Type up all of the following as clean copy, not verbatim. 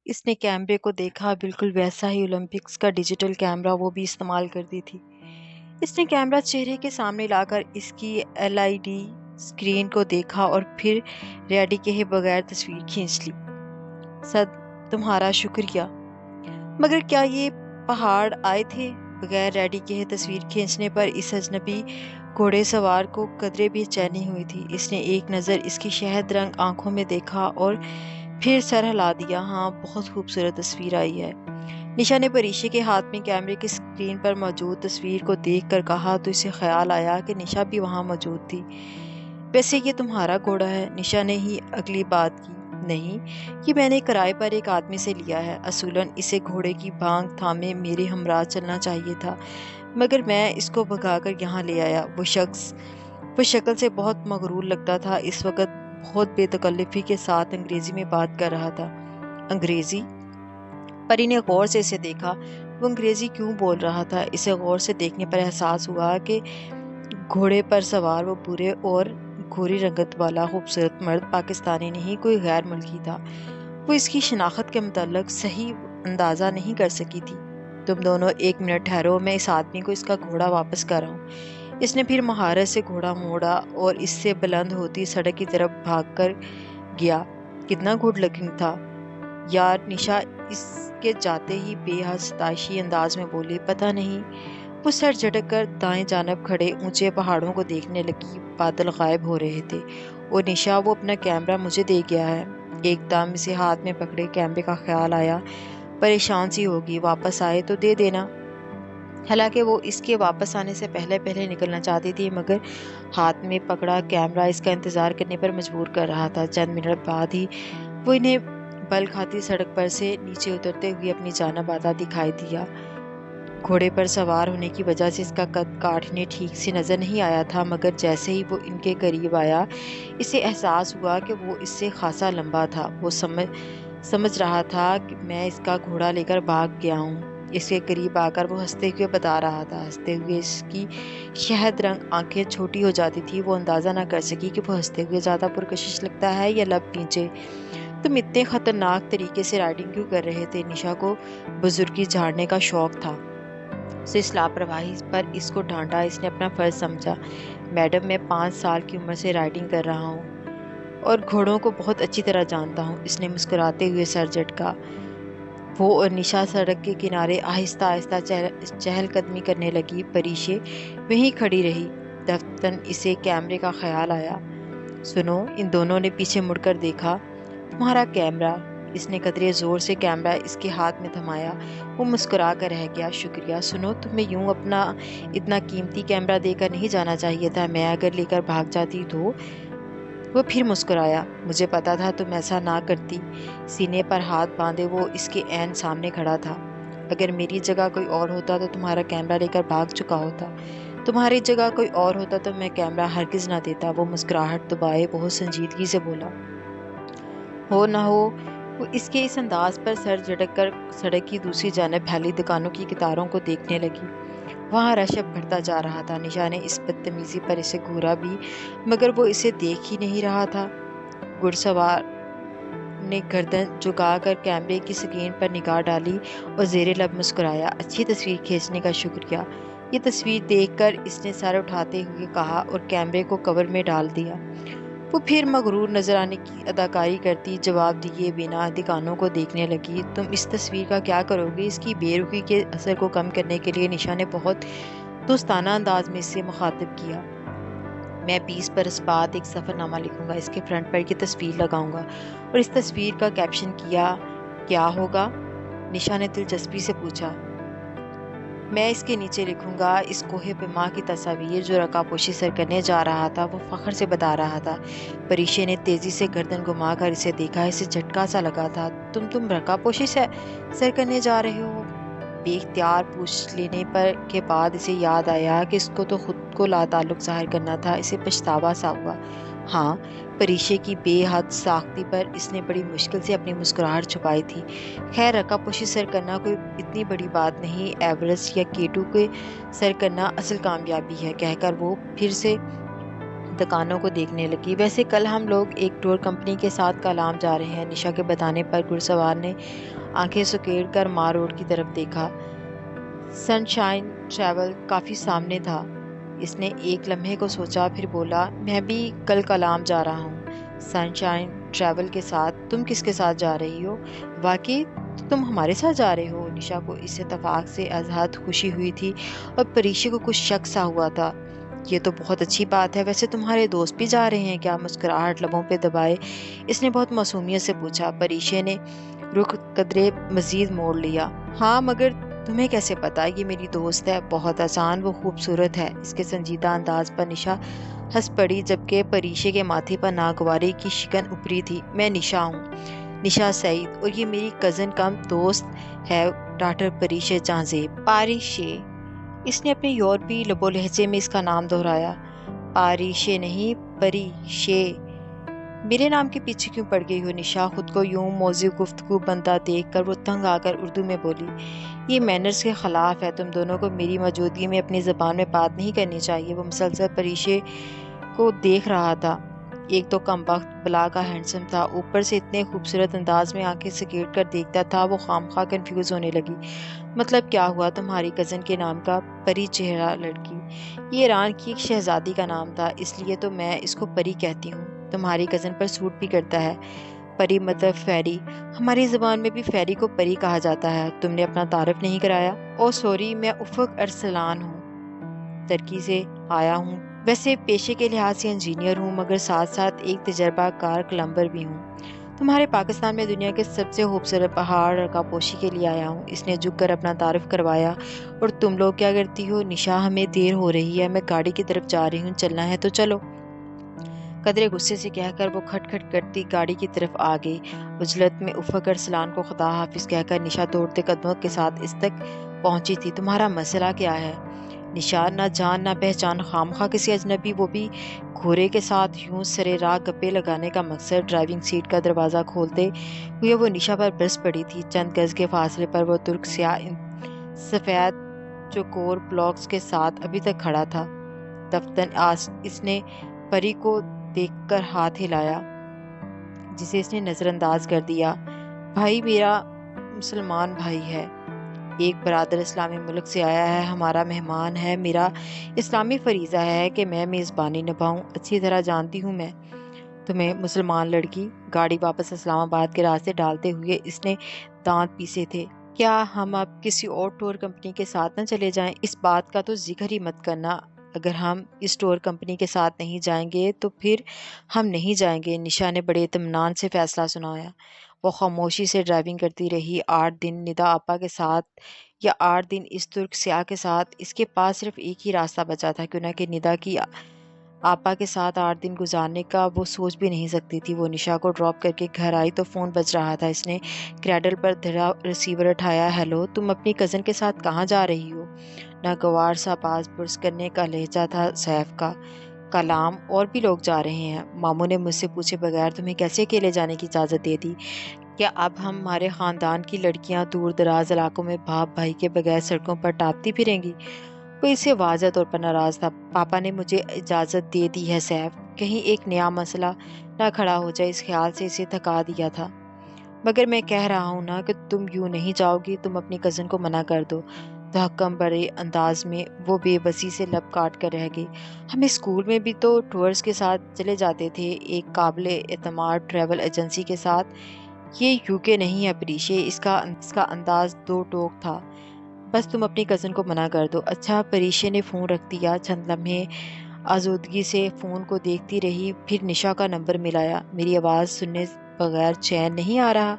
اس نے کیمرے کو دیکھا، بالکل ویسا ہی اولمپکس کا ڈیجیٹل کیمرہ وہ بھی استعمال کرتی تھی۔ اس نے کیمرہ چہرے کے سامنے لا کر اس کی LED اسکرین کو دیکھا اور پھر ریڈی کہے بغیر تصویر کھینچ لی۔ صد تمہارا شکریہ، مگر کیا یہ پہاڑ آئے تھے؟ بغیر ریڈی کہے تصویر کھینچنے پر اس اجنبی گھوڑے سوار کو قدرے بھی چینی ہوئی تھی۔ اس نے ایک نظر اس کی شہد رنگ آنکھوں میں دیکھا اور پھر سر ہلا دیا۔ ہاں، بہت خوبصورت تصویر آئی ہے۔ نشا نے پریشے کے ہاتھ میں کیمرے کی اسکرین پر موجود تصویر کو دیکھ کر کہا تو اسے خیال آیا کہ نشا بھی وہاں موجود تھی۔ ویسے یہ تمہارا گھوڑا ہے؟ نشا نے ہی اگلی بات کی۔ نہیں، یہ میں نے کرائے پر ایک آدمی سے لیا ہے۔ اصولاً اسے گھوڑے کی بانگ تھامے میرے ہمراہ چلنا چاہیے تھا، مگر میں اس کو بھگا کر یہاں لے آیا۔ وہ شکل سے بہت مغرور لگتا تھا، اس وقت بہت بے تکلفی کے ساتھ انگریزی میں بات کر رہا تھا۔ انگریزی؟ پری نے غور سے اسے دیکھا۔ وہ انگریزی کیوں بول رہا تھا؟ اسے غور سے دیکھنے پر احساس ہوا کہ گھوڑے پر سوار وہ برے اور گھوری رنگت والا خوبصورت مرد پاکستانی نہیں، کوئی غیر ملکی تھا۔ وہ اس کی شناخت کے متعلق صحیح اندازہ نہیں کر سکی تھی۔ تم دونوں 1 منٹ ٹھہرو، میں اس آدمی کو اس کا گھوڑا واپس کر رہا ہوں۔ اس نے پھر مہارت سے گھوڑا موڑا اور اس سے بلند ہوتی سڑک کی طرف بھاگ کر گیا۔ کتنا گڈ لکنگ تھا یار، نشا اس کے جاتے ہی بے حد ستائشی انداز میں بولی۔ پتہ نہیں۔ وہ سر جھٹک کر دائیں جانب کھڑے اونچے پہاڑوں کو دیکھنے لگی۔ بادل غائب ہو رہے تھے۔ اور نشا، وہ اپنا کیمرہ مجھے دے گیا ہے۔ ایک دم اسے ہاتھ میں پکڑے کیمرے کا خیال آیا۔ پریشان سی ہوگی، واپس آئے تو دے دینا۔ حالانکہ وہ اس کے واپس آنے سے پہلے نکلنا چاہتی تھی، مگر ہاتھ میں پکڑا کیمرہ اس کا انتظار کرنے پر مجبور کر رہا تھا۔ چند منٹ بعد ہی وہ انہیں بل کھاتی سڑک پر سے نیچے اترتے ہوئے اپنی جانب آتا دکھائی دیا۔ گھوڑے پر سوار ہونے کی وجہ سے اس کا قد کاٹ انہیں ٹھیک سے نظر نہیں آیا تھا، مگر جیسے ہی وہ ان کے قریب آیا اسے احساس ہوا کہ وہ اس سے خاصا لمبا تھا۔ وہ سمجھ رہا تھا کہ میں اس کا گھوڑا لے کر بھاگ گیا ہوں۔ اس کے قریب آ کر وہ ہنستے ہوئے بتا رہا تھا۔ ہنستے ہوئے اس کی شہد رنگ آنکھیں چھوٹی ہو جاتی تھی۔ وہ اندازہ نہ کر سکی کہ وہ ہنستے ہوئے زیادہ پرکشش لگتا ہے یا لب نیچے۔ تم اتنے خطرناک طریقے سے رائڈنگ کیوں کر رہے تھے؟ نشا کو بزرگی جھاڑنے کا شوق تھا۔ اسے اس لاپرواہی پر اس کو ڈانٹا۔ اس نے اپنا فرض سمجھا۔ میڈم، میں 5 سال کی عمر سے رائڈنگ کر رہا ہوں اور گھوڑوں کو بہت اچھی طرح جانتا ہوں۔ اس نے مسکراتے ہوئے سر جھٹکا۔ وہ اور نشا سڑک کے کنارے آہستہ آہستہ چہل قدمی کرنے لگی۔ پریشے وہیں کھڑی رہی۔ دفتن اسے کیمرے کا خیال آیا۔ سنو، ان دونوں نے پیچھے مڑ کر دیکھا۔ تمہارا کیمرہ؟ اس نے قدرے زور سے کیمرہ اس کے ہاتھ میں تھمایا۔ وہ مسکرا کر رہ گیا۔ شکریہ۔ سنو، تمہیں یوں اپنا اتنا قیمتی کیمرہ دے کر نہیں جانا چاہیے تھا۔ میں اگر لے کر بھاگ جاتی تو؟ وہ پھر مسکرایا۔ مجھے پتا تھا تم ایسا نہ کرتی۔ سینے پر ہاتھ باندھے وہ اس کے عین سامنے کھڑا تھا۔ اگر میری جگہ کوئی اور ہوتا تو تمہارا کیمرہ لے کر بھاگ چکا ہوتا۔ تمہاری جگہ کوئی اور ہوتا تو میں کیمرہ ہرگز نہ دیتا۔ وہ مسکراہٹ دبائے بہت سنجیدگی سے بولا۔ ہو نہ ہو۔ وہ اس کے اس انداز پر سر جھٹک کر سڑک کی دوسری جانب پھیلی دکانوں کی قطاروں کو دیکھنے لگی۔ وہاں رش اب بڑھتا جا رہا تھا۔ نشا نے اس بدتمیزی پر اسے گھورا بھی، مگر وہ اسے دیکھ ہی نہیں رہا تھا۔ گھڑ سوار نے گردن جھکا کر کیمرے کی سکرین پر نگاہ ڈالی اور زیر لب مسکرایا۔ اچھی تصویر کھینچنے کا شکریہ۔ یہ تصویر دیکھ کر اس نے سر اٹھاتے ہوئے کہا اور کیمرے کو کور میں ڈال دیا۔ وہ پھر مغرور نظر آنے کی اداکاری کرتی جواب دیے بنا دکانوں کو دیکھنے لگی۔ تم اس تصویر کا کیا کرو گے؟ اس کی بے رخی کے اثر کو کم کرنے کے لیے نشا نے بہت دوستانہ انداز میں اسے مخاطب کیا۔ میں 20 برس بعد ایک سفر نامہ لکھوں گا، اس کے فرنٹ پر یہ تصویر لگاؤں گا اور اس تصویر کا کیپشن کیا ہوگا؟ نشا نے دلچسپی سے پوچھا۔ میں اس کے نیچے لکھوں گا، اس کوہ پیما کی تصاویر جو رکا پوشی سر کرنے جا رہا تھا۔ وہ فخر سے بتا رہا تھا۔ پریشے نے تیزی سے گردن گھما کر اسے دیکھا۔ اسے جھٹکا سا لگا تھا۔ تم رکا پوشی سر کرنے جا رہے ہو؟ بے اختیار پوچھ لینے کے بعد اسے یاد آیا کہ اس کو تو خود کو لا تعلق ظاہر کرنا تھا۔ اسے پچھتاوا سا ہوا۔ ہاں، پریشے کی بے حد ساختی پر اس نے بڑی مشکل سے اپنی مسکراہٹ چھپائی تھی۔ خیر، رکا پوشی سر کرنا کوئی اتنی بڑی بات نہیں۔ ایورسٹ یا K2 کے سر کرنا اصل کامیابی ہے، کہہ کر وہ پھر سے دکانوں کو دیکھنے لگی۔ ویسے کل ہم لوگ ایک ٹور کمپنی کے ساتھ کالام جا رہے ہیں۔ نشا کے بتانے پر گھڑسوار نے آنکھیں سکیڑ کر ماں روڈ کی طرف دیکھا۔ سن شائن ٹریول کافی سامنے تھا۔ اس نے ایک لمحے کو سوچا، پھر بولا، میں بھی کل کالام جا رہا ہوں۔ سن شائن ٹریول کے ساتھ؟ تم کس کے ساتھ جا رہی ہو؟ واقعی تم ہمارے ساتھ جا رہے ہو؟ نشا کو اس اتفاق سے ازحد خوشی ہوئی تھی اور پریشی کو کچھ شک سا ہوا تھا۔ یہ تو بہت اچھی بات ہے۔ ویسے تمہارے دوست بھی جا رہے ہیں کیا؟ مسکراہٹ لبوں پہ دبائے اس نے بہت معصومیت سے پوچھا۔ پریشی نے رخ قدرے مزید موڑ لیا۔ ہاں، مگر تمہیں کیسے پتا؟ یہ میری دوست ہے۔ بہت آسان، وہ خوبصورت ہے۔ اس کے سنجیدہ انداز پر نشا ہنس پڑی، جبکہ پریشی کے ماتھے پر ناگواری کی شکن ابھری تھی۔ میں نشا ہوں، نشا سعید، اور یہ میری کزن کم دوست ہے ڈاکٹر پریشی جہانزیب۔ پاریشے، اس نے اپنے یورپی لب و لہجے میں اس کا نام دہرایا۔ پاریشے نہیں، پریشے۔ میرے نام کے پیچھے کیوں پڑ گئی ہو نشا؟ خود کو یوں موضوع گفتگو بنتا دیکھ کر وہ تنگ آ کر اردو میں بولی، یہ مینرز کے خلاف ہے۔ تم دونوں کو میری موجودگی میں اپنی زبان میں بات نہیں کرنی چاہیے۔ وہ مسلسل پریشے کو دیکھ رہا تھا۔ ایک تو کم بخت بلا کا ہینڈسم تھا، اوپر سے اتنے خوبصورت انداز میں آنکھیں سکیڑ کر دیکھتا تھا۔ وہ خامخواہ کنفیوز ہونے لگی۔ مطلب کیا ہوا؟ تمہاری کزن کے نام کا پری چہرہ لڑکی؟ یہ ایران کی ایک شہزادی کا نام تھا، اس لیے تو میں اس کو پری کہتی ہوں۔ تمہاری کزن پر سوٹ بھی کرتا ہے۔ پری مطلب فیری۔ ہماری زبان میں بھی فیری کو پری کہا جاتا ہے۔ تم نے اپنا تعارف نہیں کرایا۔ او سوری، میں افق ارسلان ہوں، ترکی سے آیا ہوں۔ ویسے پیشے کے لحاظ سے انجینئر ہوں، مگر ساتھ ساتھ ایک تجربہ کار کلمبر بھی ہوں۔ تمہارے پاکستان میں دنیا کے سب سے خوبصورت پہاڑ رکا پوشی کے لیے آیا ہوں۔ اس نے جھک کر اپنا تعارف کروایا۔ اور تم لوگ کیا کرتی ہو؟ نشا، ہمیں دیر ہو رہی ہے، میں گاڑی کی طرف جا رہی ہوں، چلنا ہے تو چلو۔ قدرے غصے سے کہہ کر وہ کھٹ کھٹ کرتی گاڑی کی طرف آ گئی۔ عجلت میں افق ارسلان کو خدا حافظ کہہ کر نشا دوڑتے قدموں کے ساتھ اس تک پہنچی تھی۔ تمہارا مسئلہ کیا ہے؟ نشا، نہ جان نہ پہچان، خامخواہ کسی اجنبی، وہ بھی گھوڑے کے ساتھ، یوں سرے راہ گپے لگانے کا مقصد۔ ڈرائیونگ سیٹ کا دروازہ کھولتے ہوئے وہ نشا پر برس پڑی تھی۔ چند گز کے فاصلے پر وہ ترک سیاہ سفید چوکور بلاکس کے ساتھ ابھی تک کھڑا تھا۔ دفتن اس نے پری کو دیکھ کر ہاتھ ہلایا، جسے اس نے نظر انداز کر دیا۔ بھائی میرا مسلمان بھائی ہے، ایک برادر اسلامی ملک سے آیا ہے، ہمارا مہمان ہے۔ میرا اسلامی فریضہ ہے کہ میں میزبانی نبھاؤں۔ اچھی طرح جانتی ہوں میں تمہیں، مسلمان لڑکی۔ گاڑی واپس اسلام آباد کے راستے ڈالتے ہوئے اس نے دانت پیسے تھے۔ کیا ہم اب کسی اور ٹور کمپنی کے ساتھ نہ چلے جائیں؟ اس بات کا تو ذکر ہی مت کرنا۔ اگر ہم اس ٹور کمپنی کے ساتھ نہیں جائیں گے تو پھر ہم نہیں جائیں گے، نشا نے بڑے اطمینان سے فیصلہ سنایا۔ وہ خاموشی سے ڈرائیونگ کرتی رہی۔ 8 دن ندا آپا کے ساتھ یا 8 دن اس ترک سیاہ کے ساتھ، اس کے پاس صرف ایک ہی راستہ بچا تھا، کیوں نہ کہ ندا کی آپا کے ساتھ 8 دن گزارنے کا وہ سوچ بھی نہیں سکتی تھی۔ وہ نشا کو ڈراپ کر کے گھر آئی تو فون بج رہا تھا۔ اس نے کریڈل پر دھرا ریسیور اٹھایا۔ ہیلو، تم اپنی کزن کے ساتھ کہاں جا رہی ہو؟ ناگوار سا باز پرس کرنے کا لہجہ تھا سیف کا۔ کلام، اور بھی لوگ جا رہے ہیں۔ ماموں نے مجھ سے پوچھے بغیر تمہیں کیسے اکیلے جانے کی اجازت دے دی؟ کیا اب ہمارے خاندان کی لڑکیاں دور دراز علاقوں میں باپ بھائی کے بغیر سڑکوں پر ٹاپتی پھریں گی؟ وہ اس سے واضح طور پر ناراض تھا۔ پاپا نے مجھے اجازت دے دی ہے سیف، کہیں ایک نیا مسئلہ نہ کھڑا ہو جائے، اس خیال سے اسے تھکا دیا تھا۔ مگر میں کہہ رہا ہوں نا کہ تم یوں نہیں جاؤ گی، تم اپنی کزن کو منع کر دو۔ تحکم بڑے انداز میں وہ بے بسی سے لب کاٹ کر رہ گئی۔ ہم اسکول میں بھی تو ٹورز کے ساتھ چلے جاتے تھے، ایک قابل اعتماد ٹریول ایجنسی کے ساتھ۔ یہ یوکے نہیں ہے پریشے، اس کا انداز دو ٹوک تھا۔ بس تم اپنی کزن کو منع کر دو۔ اچھا۔ پریشے نے فون رکھ دیا۔ چند لمحے آزودگی سے فون کو دیکھتی رہی، پھر نشا کا نمبر ملایا۔ میری آواز سننے بغیر چین نہیں آ رہا،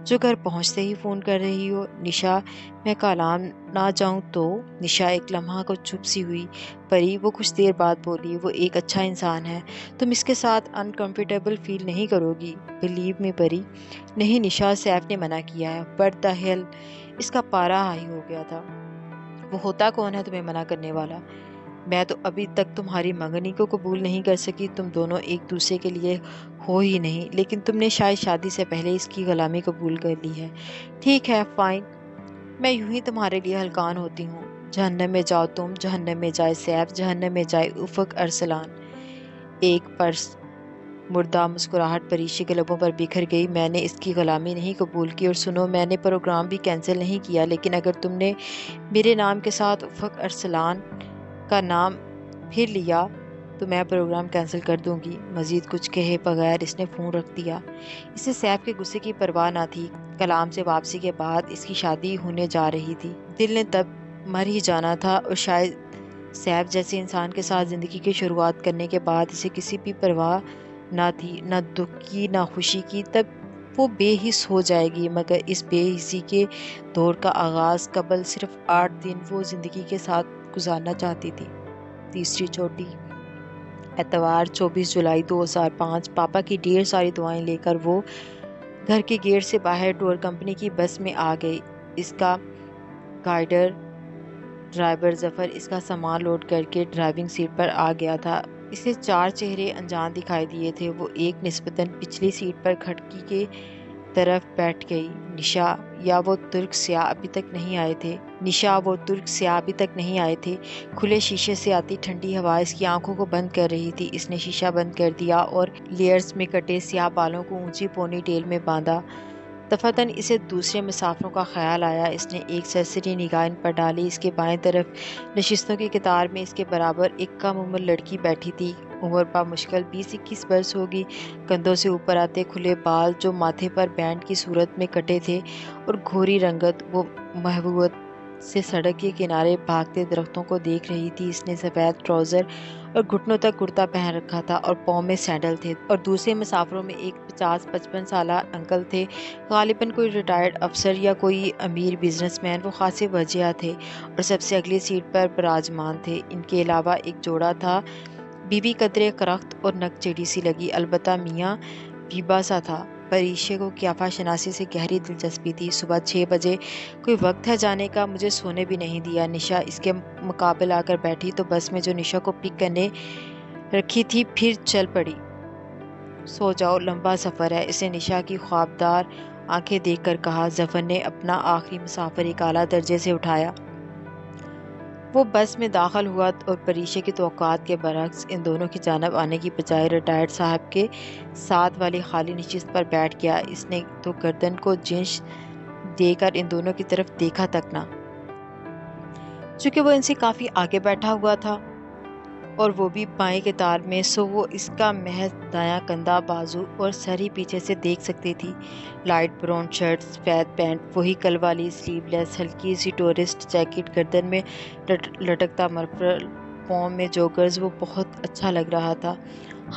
جو گھر پہنچتے ہی فون کر رہی ہو؟ نشا، میں کالام نہ جاؤں تو؟ نشا ایک لمحہ کو چپ سی ہوئی۔ پری، وہ کچھ دیر بعد بولی، وہ ایک اچھا انسان ہے، تم اس کے ساتھ انکمفرٹیبل فیل نہیں کرو گی، بلیو می پری۔ نہیں نشا، سیف نے منع کیا ہے۔ وٹ دی ہیل، اس کا پارا ہائی ہو گیا تھا۔ وہ ہوتا کون ہے تمہیں منع کرنے والا؟ میں تو ابھی تک تمہاری منگنی کو قبول نہیں کر سکی، تم دونوں ایک دوسرے کے لیے ہو ہی نہیں، لیکن تم نے شاید شادی سے پہلے اس کی غلامی قبول کر لی ہے۔ ٹھیک ہے، فائن، میں یوں ہی تمہارے لیے ہلکان ہوتی ہوں۔ جہنم میں جاؤ تم، جہنم میں جائے سیف، جہنم میں جائے افق ارسلان۔ ایک پرس مردہ مسکراہٹ پریشی کے لبوں پر بکھر گئی۔ میں نے اس کی غلامی نہیں قبول کی، اور سنو، میں نے پروگرام بھی کینسل نہیں کیا، لیکن اگر تم نے میرے نام کے ساتھ افق ارسلان کا نام پھر لیا تو میں پروگرام کینسل کر دوں گی۔ مزید کچھ کہے بغیر اس نے فون رکھ دیا۔ اسے سیف کے غصے کی پرواہ نہ تھی۔ کلام سے واپسی کے بعد اس کی شادی ہونے جا رہی تھی۔ دل نے تب مر ہی جانا تھا، اور شاید سیف جیسے انسان کے ساتھ زندگی کی شروعات کرنے کے بعد اسے کسی بھی پرواہ نہ تھی، نہ دکھ کی نہ خوشی کی۔ تب وہ بے حس ہو جائے گی، مگر اس بے حسی کے دور کا آغاز قبل صرف 8 دن وہ زندگی کے ساتھ گزارنا چاہتی تھی۔ تیسری چوٹی۔ اتوار 24 جولائی 2005۔ پاپا کی ڈھیر ساری دعائیں لے کر وہ گھر کے گیٹ سے باہر ٹور کمپنی کی بس میں آ گئی۔ اس کا گائیڈر ڈرائیور ظفر اس کا سامان لوڈ کر کے ڈرائیونگ سیٹ پر آ گیا تھا۔ اسے 4 چہرے انجان دکھائی دیے تھے۔ وہ ایک نسبتاً پچھلی سیٹ پر کھڑکی کے طرف بیٹھ گئی۔ نشا یا وہ ترک سیاہ ابھی تک نہیں آئے تھے۔ کھلے شیشے سے آتی ٹھنڈی ہوا اس کی آنکھوں کو بند کر رہی تھی۔ اس نے شیشہ بند کر دیا اور لیئرز میں کٹے سیاہ بالوں کو اونچی پونی ٹیل میں باندھا۔ دفعتاً اسے دوسرے مسافروں کا خیال آیا۔ اس نے ایک سرسری نگاہ ان پر ڈالی۔ اس کے بائیں طرف نشستوں کی قطار میں اس کے برابر ایک کم عمر لڑکی بیٹھی تھی۔ عمر بمشکل 20-21 برس ہوگی۔ کندھوں سے اوپر آتے کھلے بال جو ماتھے پر بینڈ کی صورت میں کٹے تھے، اور گھوری رنگت۔ وہ محبوبیت سے سڑک کے کنارے بھاگتے درختوں کو دیکھ رہی تھی۔ اس نے سفید ٹراؤزر اور گھٹنوں تک کرتا پہن رکھا تھا، اور پاؤں میں سینڈل تھے، اور دوسرے مسافروں میں ایک 50-55 سالہ انکل تھے، غالباً کوئی ریٹائرڈ افسر یا کوئی امیر بزنس مین۔ وہ خاصے وجیہہ تھے اور سب سے اگلی سیٹ پر براجمان تھے۔ ان کے علاوہ ایک جوڑا تھا، بی بی قدرے کرخت اور نک چڑی سی لگی، البتہ میاں بیبا سا تھا۔ پریشے کو قیافہ شناسی سے گہری دلچسپی تھی۔ صبح 6 بجے کوئی وقت ہے جانے کا؟ مجھے سونے بھی نہیں دیا۔ نشا اس کے مقابل آ کر بیٹھی تو بس میں جو نشا کو پک کرنے رکھی تھی پھر چل پڑی۔ سو جاؤ، لمبا سفر ہے، اسے نشا کی خوابدار آنکھیں دیکھ کر کہا۔ ظفر نے اپنا آخری مسافر ایک اعلیٰ درجے سے اٹھایا۔ وہ بس میں داخل ہوا اور پریشے کی توقعات کے برعکس ان دونوں کی جانب آنے کی بجائے ریٹائرڈ صاحب کے ساتھ والی خالی نشست پر بیٹھ گیا۔ اس نے تو گردن کو جنش دے کر ان دونوں کی طرف دیکھا تک نہ، چونکہ وہ ان سے کافی آگے بیٹھا ہوا تھا، اور وہ بھی بائیں قطار میں، سو وہ اس کا محض دایاں کندھا، بازو اور سر ہی پیچھے سے دیکھ سکتی تھی۔ لائٹ براؤن شرٹ، سفید پینٹ، وہی کل والی سلیو لیس ہلکی سی ٹورسٹ جیکٹ، گردن میں لٹکتا مرفل، پاؤں میں جوگرز۔ وہ بہت اچھا لگ رہا تھا۔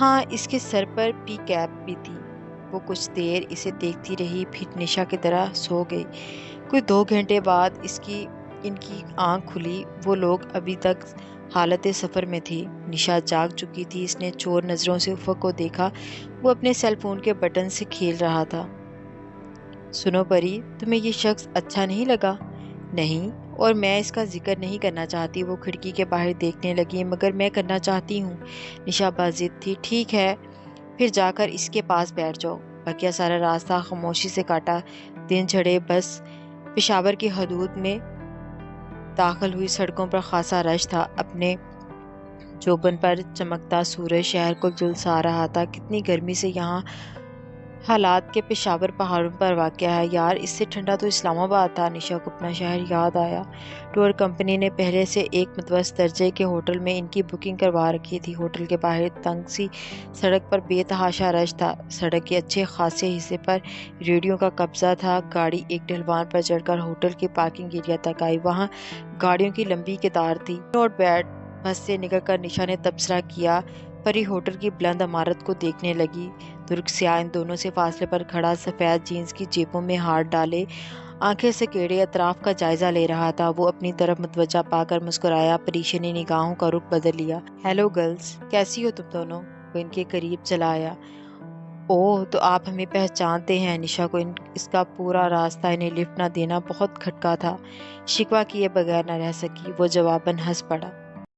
ہاں، اس کے سر پر پی کیپ بھی تھی۔ وہ کچھ دیر اسے دیکھتی رہی، پھر نشا کی طرح سو گئی۔ کوئی 2 گھنٹے بعد ان کی آنکھ کھلی۔ وہ لوگ ابھی تک حالت سفر میں تھے۔ نشا جاگ چکی تھی۔ اس نے چور نظروں سے افق کو دیکھا۔ وہ اپنے سیل فون کے بٹن سے کھیل رہا تھا۔ سنو پری، تمہیں یہ شخص اچھا نہیں لگا؟ نہیں، اور میں اس کا ذکر نہیں کرنا چاہتی۔ وہ کھڑکی کے باہر دیکھنے لگی۔ مگر میں کرنا چاہتی ہوں۔ نشا باضد تھی۔ ٹھیک ہے، پھر جا کر اس کے پاس بیٹھ جاؤ۔ بقیہ سارا راستہ خاموشی سے کاٹا۔ دن چڑھے بس پشاور کی حدود میں داخل ہوئی۔ سڑکوں پر خاصا رش تھا۔ اپنے جوبن پر چمکتا سورج شہر کو جھلسا رہا تھا۔ کتنی گرمی سے یہاں حالات کے پشاور پہاڑوں پر واقع ہے۔ یار، اس سے ٹھنڈا تو اسلام آباد تھا۔ نشا کو اپنا شہر یاد آیا۔ ٹور کمپنی نے پہلے سے ایک متوسط درجے کے ہوٹل میں ان کی بکنگ کروا رکھی تھی۔ ہوٹل کے باہر تنگ سی سڑک پر بے تحاشا رش تھا۔ سڑک کے اچھے خاصے حصے پر ریڑھیوں کا قبضہ تھا۔ گاڑی ایک ڈھلوان پر چڑھ کر ہوٹل کے پارکنگ ایریا تک آئی۔ وہاں گاڑیوں کی لمبی قطار تھی۔ نوٹ بیڈ بس سے نکل کر نشا نے تبصرہ کیا۔ پری ہوٹل کی بلند عمارت کو دیکھنے لگی۔ ترک سیاہ ان دونوں سے فاصلے پر کھڑا، سفید جینز کی جیبوں میں ہاتھ ڈالے، آنکھیں سکیڑے اطراف کا جائزہ لے رہا تھا۔ وہ اپنی طرف متوجہ پا کر مسکرایا۔ پریشے نے نگاہوں کا رخ بدل لیا۔ ہیلو گرلز، کیسی ہو تم دونوں؟ وہ ان کے قریب چلا آیا۔ اوہ، تو آپ ہمیں پہچانتے ہیں۔ نشا کو اس کا پورا راستہ انہیں لفٹ نہ دینا بہت کھٹکا تھا۔ شکوہ کیے بغیر نہ رہ سکی۔ وہ جواباً ہنس پڑا۔